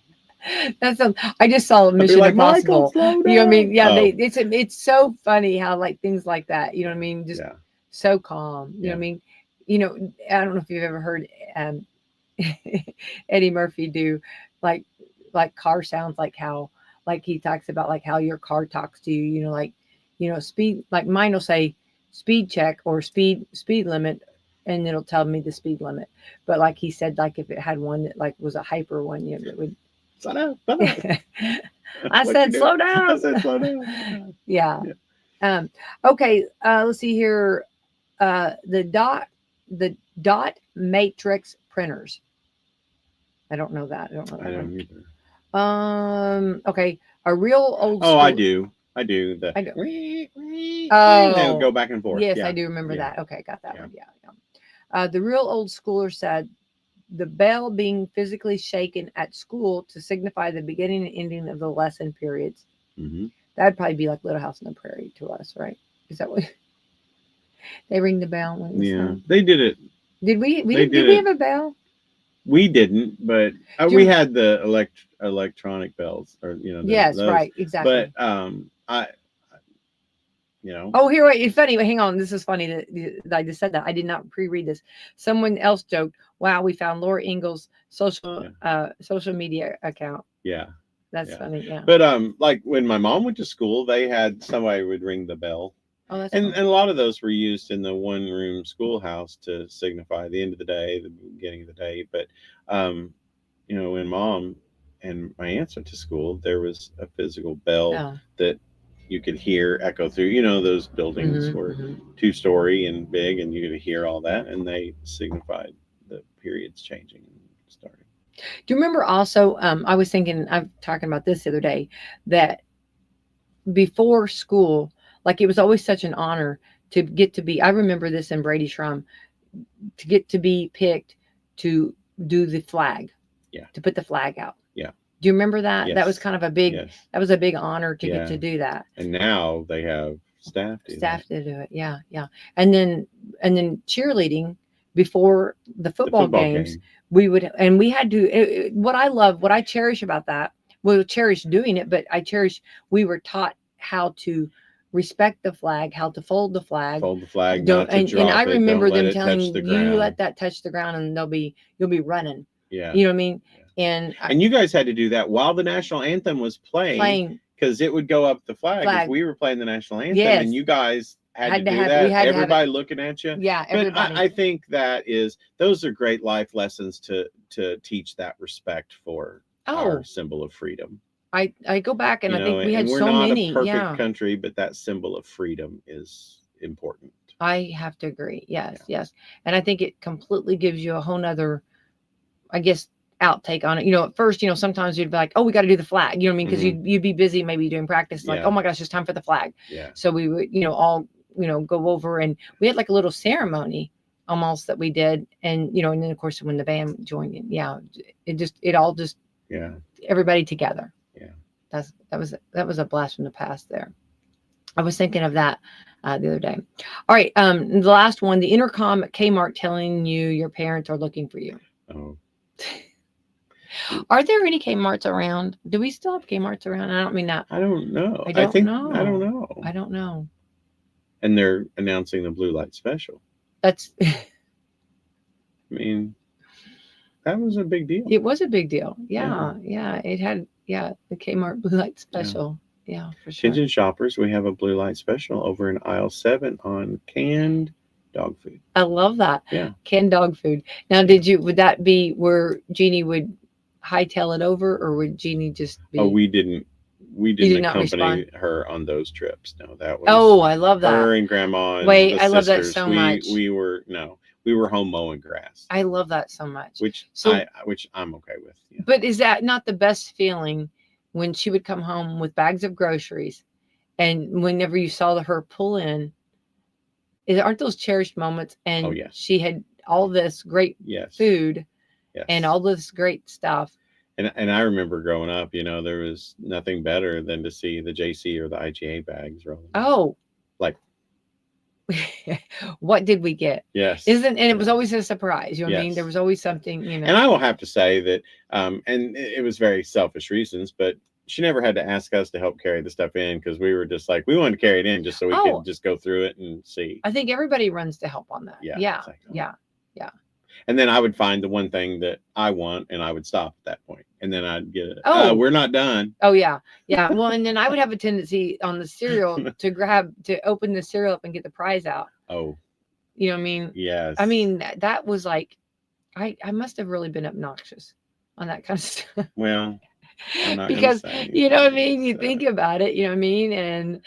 I just saw Mission Impossible. Michael, slow down. You know what I mean? Yeah, it's so funny how like things like that, you know what I mean? Just so calm. You know what I mean? I don't know if you've ever heard Eddie Murphy do like car sounds, like how like he talks about like how your car talks to you, speed, like mine will say speed check or speed limit, and it'll tell me the speed limit. But like he said, like if it had one that like was a hyper one, it would slow down. I said slow down. I said slow down. Yeah. Okay, let's see here. The dot matrix printers. I don't know that. I don't either. Okay. A real old school. I do. I do. They'll go back and forth. Yes, I do remember that. Okay, got that one. Yeah. The real old schooler said the bell being physically shaken at school to signify the beginning and ending of the lesson periods. Mm-hmm. That'd probably be like Little House on the Prairie to us, right? Is that what they ring the bell? They did it. Did we have a bell? We didn't, but we had the electronic bells, or yes, those. Right, exactly. But you know. Oh, here, wait, it's funny. Hang on. This is funny that I just said that. I did not pre-read this. Someone else joked, wow, we found Laura Ingalls' social media account. Yeah. That's funny. Yeah. But like when my mom went to school, they had somebody would ring the bell. Oh, that's and cool. And a lot of those were used in the one room schoolhouse to signify the end of the day, the beginning of the day. But you know, when mom and my aunts went to school, there was a physical bell that you could hear echo through. You know, those buildings were 2-story and big, and you could hear all that, and they signified the periods changing and starting. Do you remember also, I was thinking, I'm talking about this the other day, that before school, like it was always such an honor to get to be, I remember this in Brady Shrum, to get to be picked to do the flag, to put the flag out. Yeah. Do you remember that? Yes. That was kind of a big, that was a big honor to get to do that. And now they have staff to do it. Yeah. Yeah. And then cheerleading before the football games, we would, and we had to, what I cherish about that, we'll cherish doing it, but I cherish, we were taught how to respect the flag, how to fold the flag, not to drop it. And I remember them telling you, let that touch the ground and you'll be running. Yeah. You know what I mean? Yeah. And you guys had to do that while the national anthem was playing. Because it would go up the flag if we were playing the national anthem, and you guys had to do that. Everybody looking at you. Yeah, everybody. But I think those are great life lessons to teach that respect for our symbol of freedom. I go back and I think we had we're so not many. A perfect country, but that symbol of freedom is important. I have to agree. Yes, yes. And I think it completely gives you a whole nother, I guess, outtake on it. You know, at first, sometimes you'd be like, oh, we got to do the flag. You know what I mean? Because you'd be busy maybe doing practice. Like, oh my gosh, it's time for the flag. Yeah. So we would, all, go over, and we had like a little ceremony almost that we did. And, and then of course when the band joined in, it all just everybody together. Yeah. That was a blast from the past there. I was thinking of that the other day. All right. The last one, the intercom at Kmart telling you your parents are looking for you. Oh. Are there any Kmarts around? Do we still have Kmarts around? I don't mean that. I don't know. I don't know. I don't know. know. And they're announcing the blue light special. That's. I mean, that was a big deal. It was a big deal. Yeah. It had the Kmart blue light special. Yeah, for sure. Attention shoppers, we have a blue light special over in aisle 7 on canned dog food. I love that. Yeah. Canned dog food. Now, would that be where Jeannie would hightail it over, or would Jeannie just be? Oh, we didn't accompany her on those trips. No, that was. Oh, I love that. Her and Grandma. And I love that so much. We were home mowing grass. I love that so much. Which I'm okay with. Yeah. But is that not the best feeling when she would come home with bags of groceries, and whenever you saw her pull in, aren't those cherished moments? And she had all this great food. Yes. And all this great stuff. And I remember growing up, there was nothing better than to see the JC or the IGA bags rolling. Oh. Like. What did we get? Yes. It was always a surprise. You know what I mean? There was always something, And I will have to say that, and it was very selfish reasons, but she never had to ask us to help carry the stuff in, because we were just like, we wanted to carry it in just so we could just go through it and see. I think everybody runs to help on that. Yeah. Yeah. And then I would find the one thing that I want, and I would stop at that point. And then I'd get it. We're not done. Oh, yeah. Yeah. Well, and then I would have a tendency on the cereal to open the cereal up and get the prize out. Oh. You know what I mean? Yes. I mean, that was like, I must have really been obnoxious on that kind of stuff. Well, I'm not because you know what I mean? You think about it, you know what I mean? And,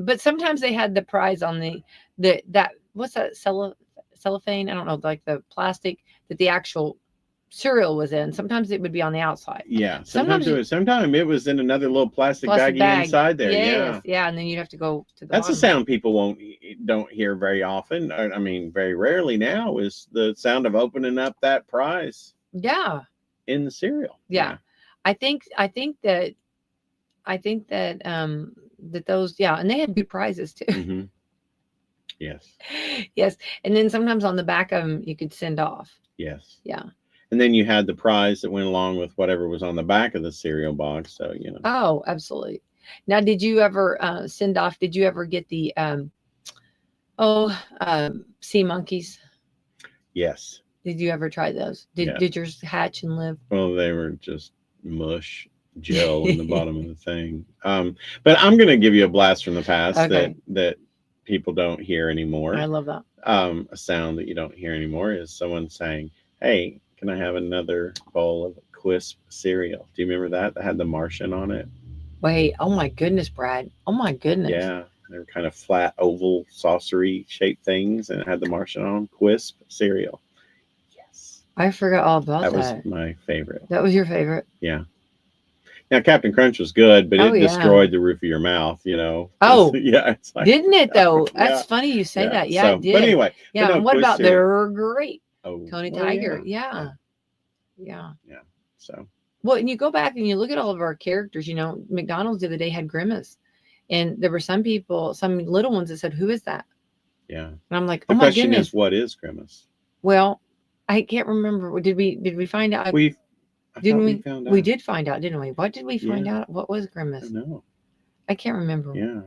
but sometimes they had the prize on what's that cellophane? I don't know, like the plastic that the actual cereal was in. Sometimes it would be on the outside. Yeah. Sometimes it was in another little plastic baggie inside there. Yes, yeah. And then you'd have to go to the That's bottom. A sound people don't hear very often. I mean, very rarely now, is the sound of opening up that prize. Yeah. In the cereal. Yeah. I think that those, and they had good prizes too. Mm-hmm. Yes. Yes. And then sometimes on the back of them, you could send off. Yes. Yeah. And then you had the prize that went along with whatever was on the back of the cereal box. So, Oh, absolutely. Now, did you ever send off? Did you ever get the sea monkeys? Yes. Did you ever try those? Did yours hatch and live? Well, they were just mush gel in the bottom of the thing. But I'm going to give you a blast from the past that people don't hear anymore. I love that. A sound that you don't hear anymore is someone saying, "Hey, can I have another bowl of Quisp cereal?" Do you remember that? That had the Martian on it. Wait, oh my goodness, Brad. Oh my goodness. Yeah, they were kind of flat, oval, saucery shaped things, and it had the Martian on. Quisp cereal. Yes. I forgot all about that. That was my favorite. That was your favorite? Yeah. Now, Captain Crunch was good, but it destroyed the roof of your mouth, Oh, yeah. It's like, didn't it, though? That's funny you say that. Yeah, it did. But anyway. Yeah, and what about they're great? Oh, Coney Tiger. Yeah. So. Well, and you go back and you look at all of our characters, McDonald's the other day had Grimace. And there were some people, some little ones that said, "Who is that?" Yeah. And I'm like, "Oh my goodness." The question is, what is Grimace? Well, I can't remember. Did we find out? We found out. We did find out, didn't we? What did we find out? What was Grimace? No. I can't remember. Yeah.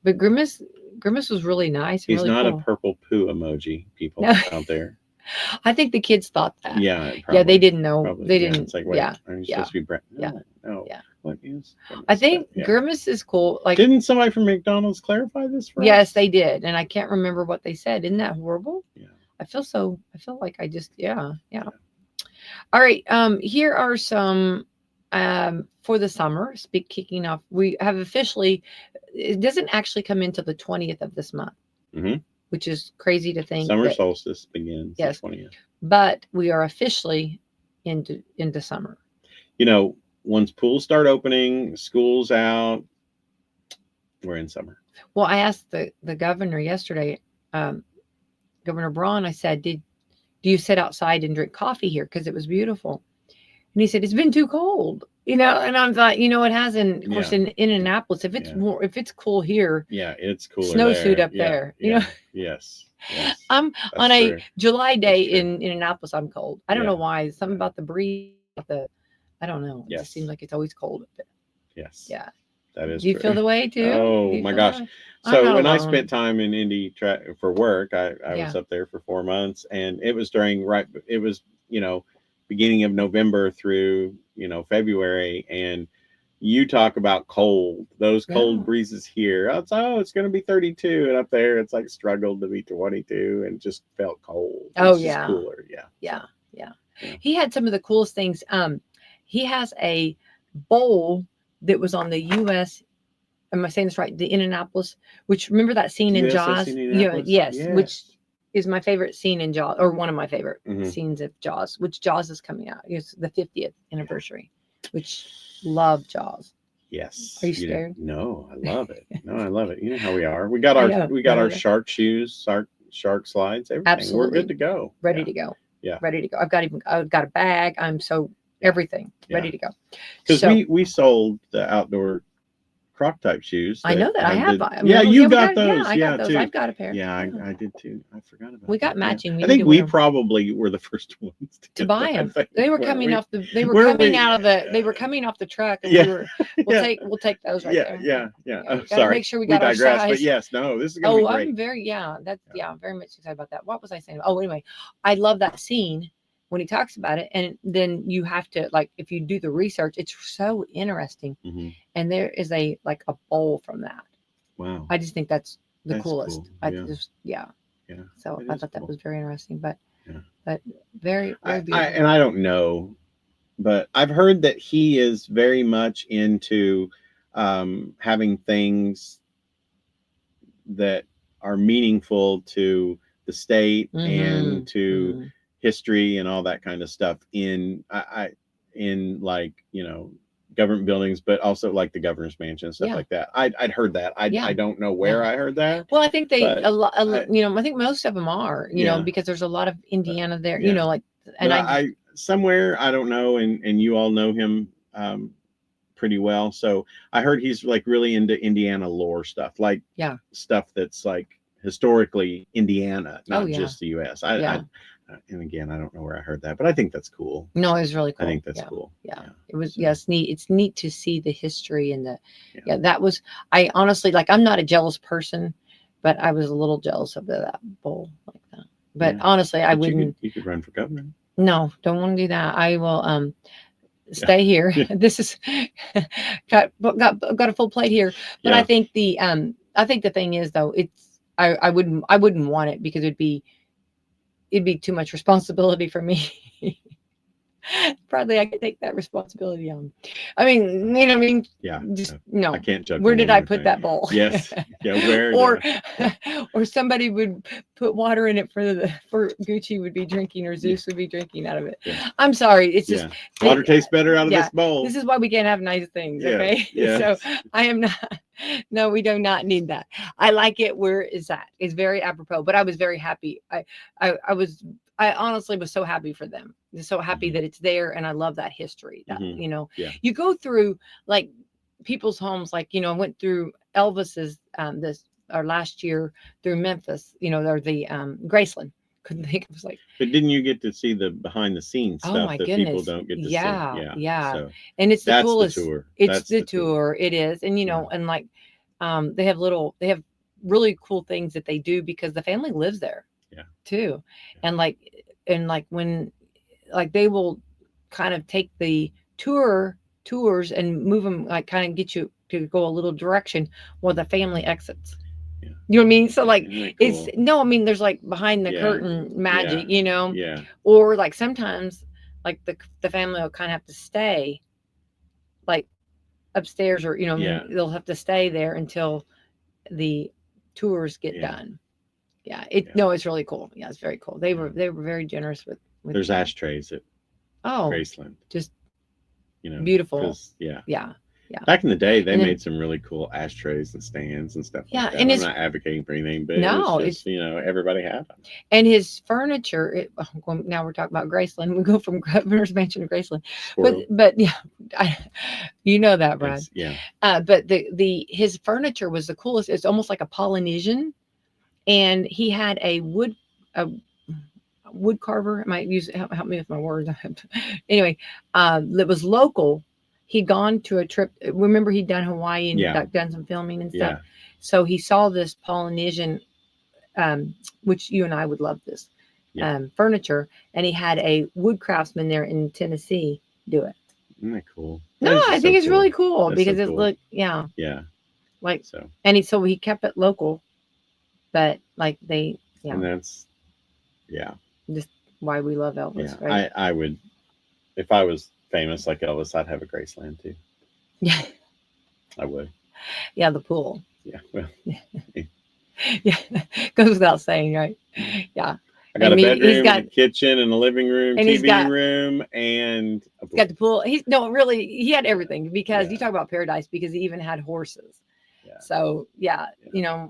But Grimace was really nice. He's really not cool. a purple poo emoji, people out there. I think the kids thought that. Yeah. Yeah, they didn't know. Probably. They didn't. It's like, wait, are you supposed to be Brett? No. Yeah. What is Grimace? I think Grimace is cool. Like, didn't somebody from McDonald's clarify this for us? Yes, they did. And I can't remember what they said. Isn't that horrible? Yeah. I feel like I just, yeah. All right. Here are some for the summer. Kicking off. We have officially, it doesn't actually come into the 20th of this month, which is crazy to think. Summer solstice begins the 20th. But we are officially into summer. Once pools start opening, school's out, we're in summer. Well, I asked the governor yesterday, Governor Braun, I said, do you sit outside and drink coffee here? Because it was beautiful. And he said, it's been too cold, and I thought, it hasn't, of course, in Annapolis, if it's cool here. Yeah, it's cooler snowsuit up there, Yes. I'm on a July day in Annapolis, I'm cold. I don't know why. Something about the breeze, I don't know. It just seems like it's always cold up there. Yes. Yeah. That is Do you feel the way too? Oh my gosh. So when I spent time in Indy for work, I was up there for 4 months, and it was beginning of November through, February, and you talk about cold, those cold breezes here. It's going to be 32, and up there it's like struggled to be 22 and just felt cold. It's just cooler. Yeah. He had some of the coolest things. He has a bowl that was on the U.S. Am I saying this right? The Indianapolis, which, remember that scene in Jaws? Yes, which is my favorite scene in Jaws, or one of my favorite scenes of Jaws, which Jaws is coming out. It's the 50th anniversary, which love Jaws. Yes. Are you scared? No, I love it. I love it. You know how we are. We got our shark shoes, shark slides, everything. Absolutely. We're good to go. Ready to go. Yeah. Ready to go. I've got a bag. I'm so everything ready to go. Because we sold the outdoor croc type shoes. I know that. I have. You got those. I got those. Too. I've got a pair. Yeah, I did too. I forgot about. We got matching. I think we probably were the first ones to buy them. They were coming off the. They were coming out of the. They were coming off the truck. And we'll take those right there. Yeah. Oh, sorry. Make sure we got our size. But yes, no, this is going to be great. I'm very very much excited about that. What was I saying? Oh, anyway, I love that scene when he talks about it, and then you have to, like, if you do the research, it's so interesting. And there is a bowl from that. Wow. I just think that's the coolest. Cool. So I thought that was very interesting, but very, very beautiful. And I don't know, but I've heard that he is very much into having things that are meaningful to the state and to history and all that kind of stuff in like, government buildings, but also like the governor's mansion and stuff like that. I'd heard that. I don't know where I heard that. Well, I think I think most of them are, because there's a lot of Indiana there, and I somewhere, I don't know. And you all know him pretty well. So I heard he's like really into Indiana lore stuff, like stuff that's like historically Indiana, not just the U.S. I And again, I don't know where I heard that, but I think that's cool. No, it was really cool. I think that's cool. Yeah. It was, it's neat. It's neat to see the history and that was, I honestly, like, I'm not a jealous person, but I was a little jealous of that bowl like that. But honestly, I wouldn't. You could run for governor. No, don't want to do that. I will stay here. This is got a full plate here. But I think the thing is, though, it's I wouldn't want it because it'd be too much responsibility for me. Probably I could take that responsibility on. I mean, you know what I mean? Yeah. Just no. I can't judge. Where did I put that bowl? Yes. Yeah. Where? Or somebody would put water in it for Gucci would be drinking, or Zeus would be drinking out of it. Yeah. I'm sorry. It's just water tastes better out of this bowl. This is why we can't have nice things. Okay. Yeah. So I am not. No, we do not need that. I like it where it's at. It's very apropos. But I was very happy. I honestly was so happy for them. So happy that it's there, and I love that history. That you go through like people's homes. Like I went through Elvis's last year through Memphis. Or the Graceland. Couldn't think it was like. But didn't you get to see the behind the scenes stuff that people don't get to see? Yeah. So and it's the coolest. The tour. It's the tour. It is, and and like they have really cool things that they do because the family lives there. Too. And like when they will kind of take the tours and move them, like kind of get you to go a little direction while the family exits. You know what I mean? So like it's cool? I mean there's like behind the curtain magic, or like sometimes like the family will kind of have to stay like upstairs, or they'll have to stay there until the tours get done. It's really cool. Yeah, it's very cool. They were very generous with there's ashtrays at Graceland. Just beautiful. Yeah. Back in the day, they made some really cool ashtrays and stands and stuff. Yeah, like that. And I'm not advocating for anything, but it's just, everybody had them. And his furniture. Now we're talking about Graceland. We go from Governor's Mansion to Graceland, but yeah, that, Brad. But his furniture was the coolest. It's almost like a Polynesian. And he had a wood carver. I might help me with my words. Anyway, that was local. He'd gone to a trip. Remember, he'd done Hawaii and done some filming and stuff. So he saw this Polynesian, which you and I would love this furniture. And he had a wood craftsman there in Tennessee do it. Isn't that cool? No, I think it's really cool because it's like like so. And he kept it local. But like they, and that's, just why we love Elvis. Right? I would, if I was famous like Elvis, I'd have a Graceland too. Yeah, I would. Yeah, the pool. Yeah, well, goes without saying, right? Yeah. I got a bedroom, a kitchen, and a living room, TV room, and a pool. Got the pool. He had everything because you talk about paradise because he even had horses. So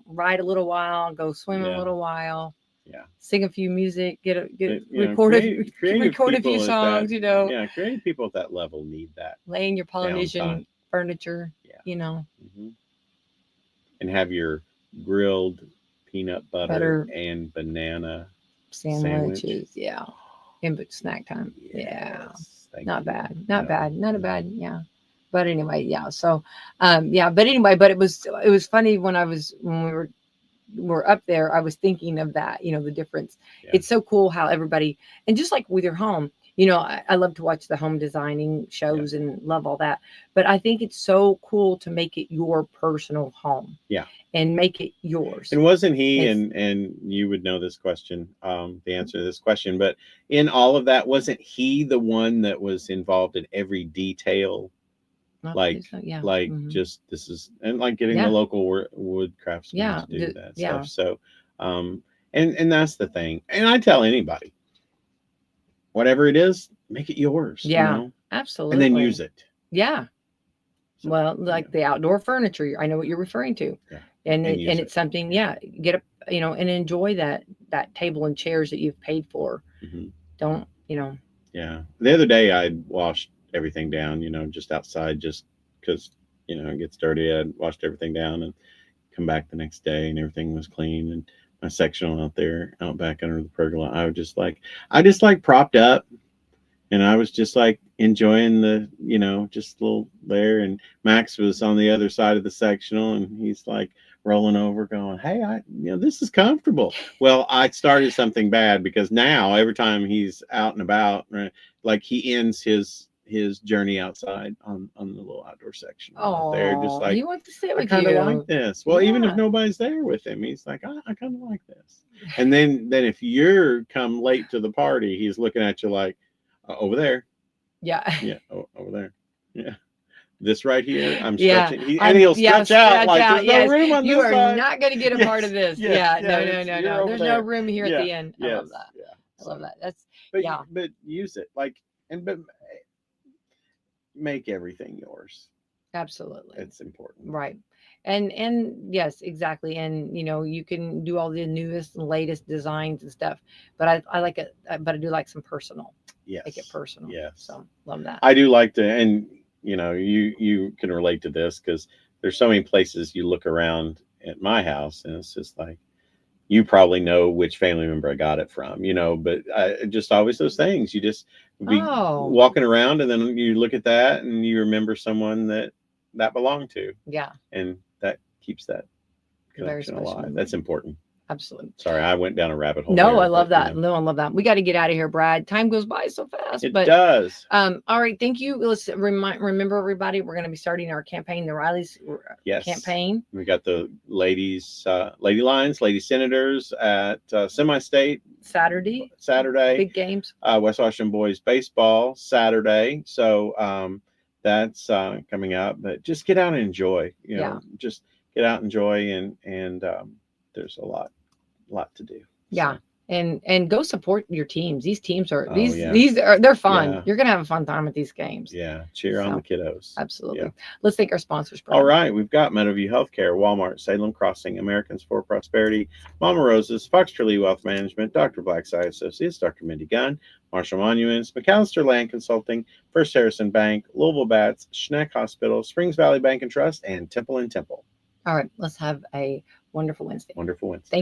ride a little while, go swim a little while, sing a few music, record a few songs. Creative people at that level need that. Lay in your Polynesian furniture, and have your grilled peanut butter and banana sandwiches. Yeah, in snack time. Not bad. But anyway, so, but it was funny when we were up there, I was thinking of that, the difference. It's so cool how everybody, and just like with your home, I love to watch the home designing shows and love all that, but I think it's so cool to make it your personal home. And make it yours. And wasn't he, and you would know this question, the answer to this question, but in all of that, wasn't he the one that was involved in every detail? Just this is, and like getting the local wood craftsmen to do that stuff. So and that's the thing, and I tell anybody, whatever it is, make it yours. Absolutely. And then use it. So, well, like the outdoor furniture, I know what you're referring to. And it's something, get up, and enjoy that table and chairs that you've paid for. Don't. The other day I washed everything down, just outside, just because it gets dirty. I washed everything down and come back the next day and everything was clean, and a sectional out there, out back under the pergola. I just like propped up, and I was just like enjoying the, just a little there. And Max was on the other side of the sectional, and he's like rolling over going, hey, this is comfortable. Well, I started something bad, because now every time he's out and about, right, like he ends his journey outside on the little outdoor section out there, just like, he wants to sit with I kind of you. like this. Well, even if nobody's there with him, he's like, I kind of like this. And then if you're come late to the party, he's looking at you like, over there. Yeah. Yeah. Over there. Yeah. This right here, I'm Yeah. stretching. And he'll stretch out like there's no room on you this are side. not going to get a part of this. Yes, No. There's no there. room here at the end. I love that. Yeah. I love that. That's but use it but make everything yours. Absolutely. It's important. Right. And yes, exactly. And you can do all the newest and latest designs and stuff, but I like it, but I do like some personal. Yes. Make it personal. Yes. So love that. I do like to, and you can relate to this, because there's so many places you look around at my house, and it's just like, you probably know which family member I got it from, but just always those things. You just be walking around, and then you look at that and you remember someone that belonged to. Yeah. And that keeps that connection alive. That's important. Absolutely. Sorry, I went down a rabbit hole. No, I love that. No, I love that. We got to get out of here, Brad. Time goes by so fast. It does. All right. Thank you. Let's remember, everybody, we're going to be starting our campaign, the Riley's campaign. We got the ladies, Lady Lions, Lady Senators at semi-state Saturday. Big games. West Washington boys baseball Saturday. So that's coming up. But just get out and enjoy. Just get out and enjoy, and there's a lot to do. Yeah. So. And go support your teams. These teams are they're fun. Yeah. You're gonna have a fun time at these games. Yeah, cheer on the kiddos. Absolutely. Yeah. Let's thank our sponsors, Brad. All right, we've got Meadowview Healthcare, Walmart, Salem Crossing, Americans for Prosperity, Mama Rose's, Fox Tree Wealth Management, Dr. Black's Eye Associates, Dr. Mindy Gunn, Marshall Monuments, McAllister Land Consulting, First Harrison Bank, Louisville Bats, Schneck Hospital, Springs Valley Bank and Trust, and Temple and Temple. All right, let's have a wonderful Wednesday. Wonderful Wednesday. Thank